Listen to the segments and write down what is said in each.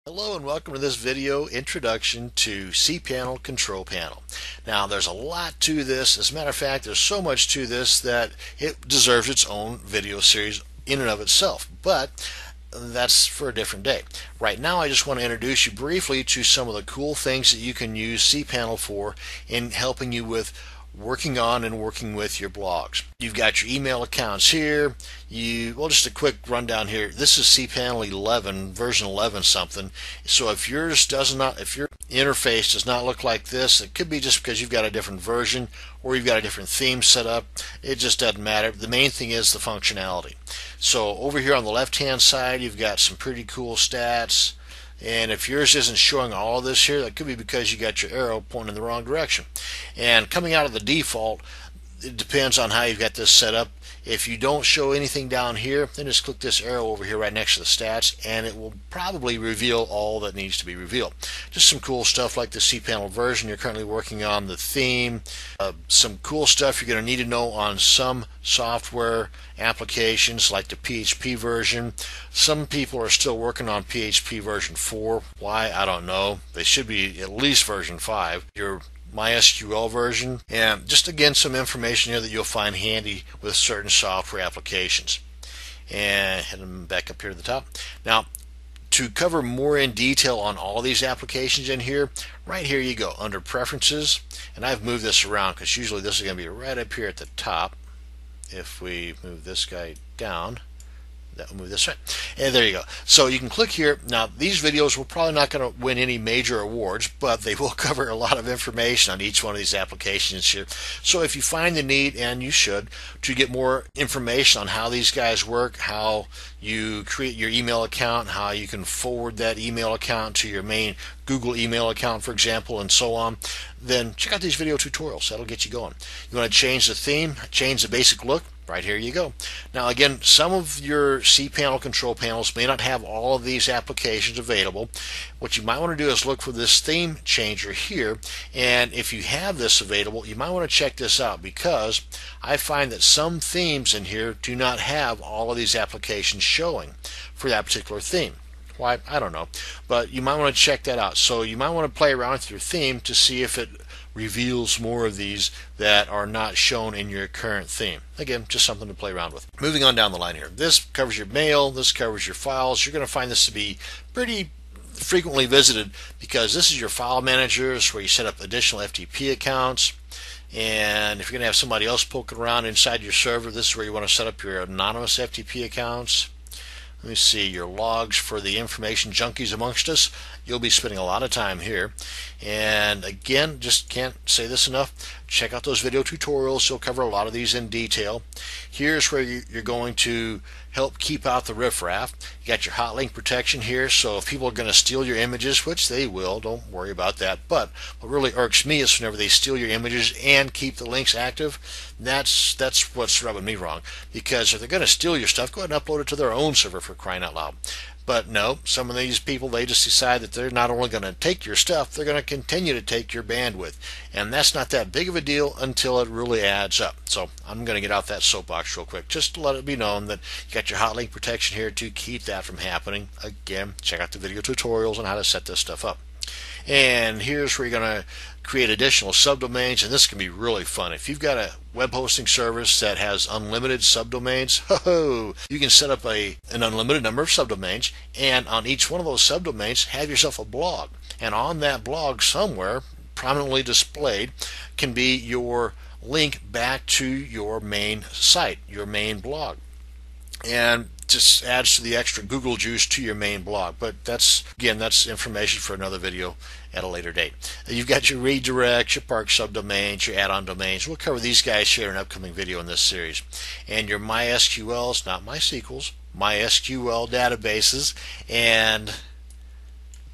Hello and welcome to this video introduction to cPanel Control Panel. Now there's a lot to this. As a matter of fact, there's so much to this that it deserves its own video series in and of itself. But that's for a different day. Right now I just want to introduce you briefly to some of the cool things that you can use cPanel for in helping you with working on and working with your blogs. You've got your email accounts here. Just a quick rundown here. This is cPanel 11, version 11 something. So if your interface does not look like this, it could be just because you've got a different version or you've got a different theme set up. It just doesn't matter. The main thing is the functionality. So over here on the left hand side, you've got some pretty cool stats. And if yours isn't showing all of this here, that could be because you got your arrow pointing in the wrong direction. And coming out of the default, it depends on how you've got this set up. If you don't show anything down here, then just click this arrow over here right next to the stats and it will probably reveal all that needs to be revealed. Just some cool stuff like the cPanel version you're currently working on, the theme, some cool stuff you're going to need to know on some software applications like the PHP version. Some people are still working on PHP version 4. Why? I don't know. They should be at least version 5. Your MySQL version, and just again some information here that you'll find handy with certain software applications. And heading back up here to the top. Now, to cover more in detail on all these applications in here, right here you go under Preferences, and I've moved this around because usually this is going to be right up here at the top. If we move this guy down, that will move this way. And there you go. So you can click here. Now these videos will probably not going to win any major awards, but they will cover a lot of information on each one of these applications here. So if you find the need, and you should, to get more information on how these guys work, how you create your email account, how you can forward that email account to your main Google email account, for example, and so on, then check out these video tutorials. That'll get you going. You want to change the theme, change the basic look, right here you go. Now again, some of your cPanel control panels may not have all of these applications available. What you might want to do is look for this theme changer here, and if you have this available, you might want to check this out because I find that some themes in here do not have all of these applications showing for that particular theme. Why? I don't know, but you might want to check that out. So you might want to play around with your theme to see if it reveals more of these that are not shown in your current theme. Again, just something to play around with. Moving on down the line here. This covers your mail, this covers your files. You're going to find this to be pretty frequently visited because this is your file managers where you set up additional FTP accounts. And if you're going to have somebody else poking around inside your server, this is where you want to set up your anonymous FTP accounts. Let me see, your logs for the information junkies amongst us. You'll be spending a lot of time here. And again, just can't say this enough. Check out those video tutorials. They'll cover a lot of these in detail. Here's where you're going to help keep out the riffraff. You got your hot link protection here, so if people are going to steal your images, which they will, don't worry about that. But what really irks me is whenever they steal your images and keep the links active, that's what's rubbing me wrong. Because if they're going to steal your stuff, go ahead and upload it to their own server, for crying out loud. But no, some of these people, they just decide that they're not only going to take your stuff, they're going to continue to take your bandwidth. And that's not that big of a deal until it really adds up. So I'm going to get out that soapbox real quick, just to let it be known that you got your hot link protection here to keep that from happening. Again, check out the video tutorials on how to set this stuff up. And here's where you're going to create additional subdomains, and this can be really fun. If you've got a web hosting service that has unlimited subdomains, you can set up an unlimited number of subdomains, and on each one of those subdomains have yourself a blog. And on that blog somewhere, prominently displayed, can be your link back to your main site, your main blog. And just adds to the extra Google juice to your main blog. But that's information for another video at a later date. You've got your redirects, your park subdomains, your add-on domains. We'll cover these guys here in an upcoming video in this series. And your MySQLs, not MySQLs, MySQL databases. And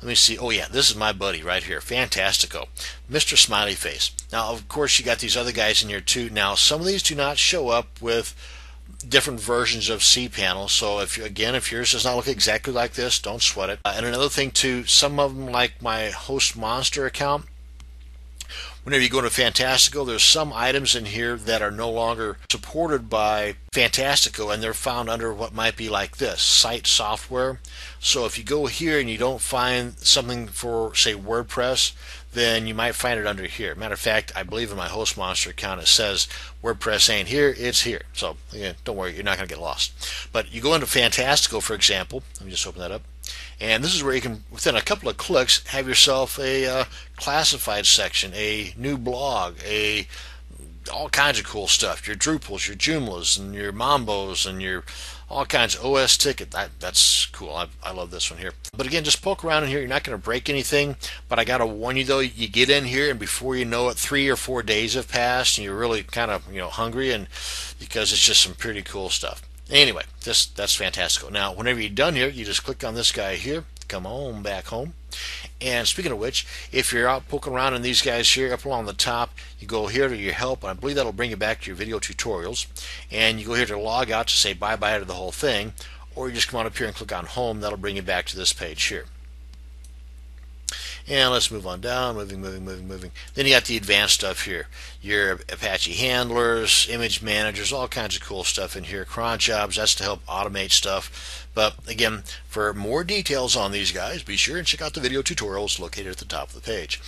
let me see. Oh yeah, this is my buddy right here, Fantastico, Mr. Smiley Face. Now, of course, you got these other guys in here too. Now, some of these do not show up with different versions of cPanel, so if yours does not look exactly like this, don't sweat it. And another thing too, some of them, like my Host Monster account, Whenever you go into Fantastical, there's some items in here that are no longer supported by Fantastical, and they're found under what might be like this, Site Software. So if you go here and you don't find something for, say, WordPress, then you might find it under here. Matter of fact, I believe in my HostMonster account it says WordPress ain't here, it's here. So again, don't worry, you're not going to get lost. But you go into Fantastical, for example. Let me just open that up. And this is where you can, within a couple of clicks, have yourself a classified section, a new blog, all kinds of cool stuff. Your Drupals, your Joomlas, and your Mambos, and your all kinds of OS ticket. That's cool. I love this one here. But again, just poke around in here. You're not going to break anything. But I got to warn you though, you get in here and before you know it, 3 or 4 days have passed, and you're really kind of hungry, and because it's just some pretty cool stuff. Anyway, that's fantastic. Now, whenever you're done here, you just click on this guy here, come on back home. And speaking of which, if you're out poking around in these guys here, up along the top, you go here to your help, and I believe that'll bring you back to your video tutorials. And you go here to log out to say bye-bye to the whole thing, or you just come on up here and click on home. That'll bring you back to this page here. And let's move on down, moving. Then you got the advanced stuff here. Your Apache handlers, image managers, all kinds of cool stuff in here. Cron jobs, that's to help automate stuff. But again, for more details on these guys, be sure and check out the video tutorials located at the top of the page.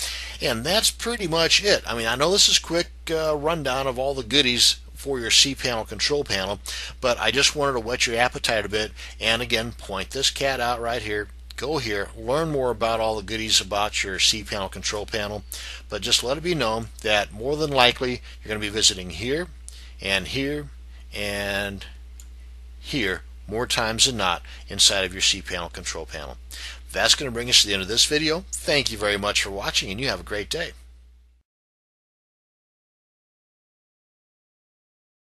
And that's pretty much it. I mean, I know this is a quick rundown of all the goodies for your cPanel control panel, but I just wanted to whet your appetite a bit. And again, point this cat out right here. Go here, learn more about all the goodies about your cPanel control panel, but just let it be known that more than likely you're going to be visiting here and here and here more times than not inside of your cPanel control panel. That's going to bring us to the end of this video. Thank you very much for watching, and you have a great day.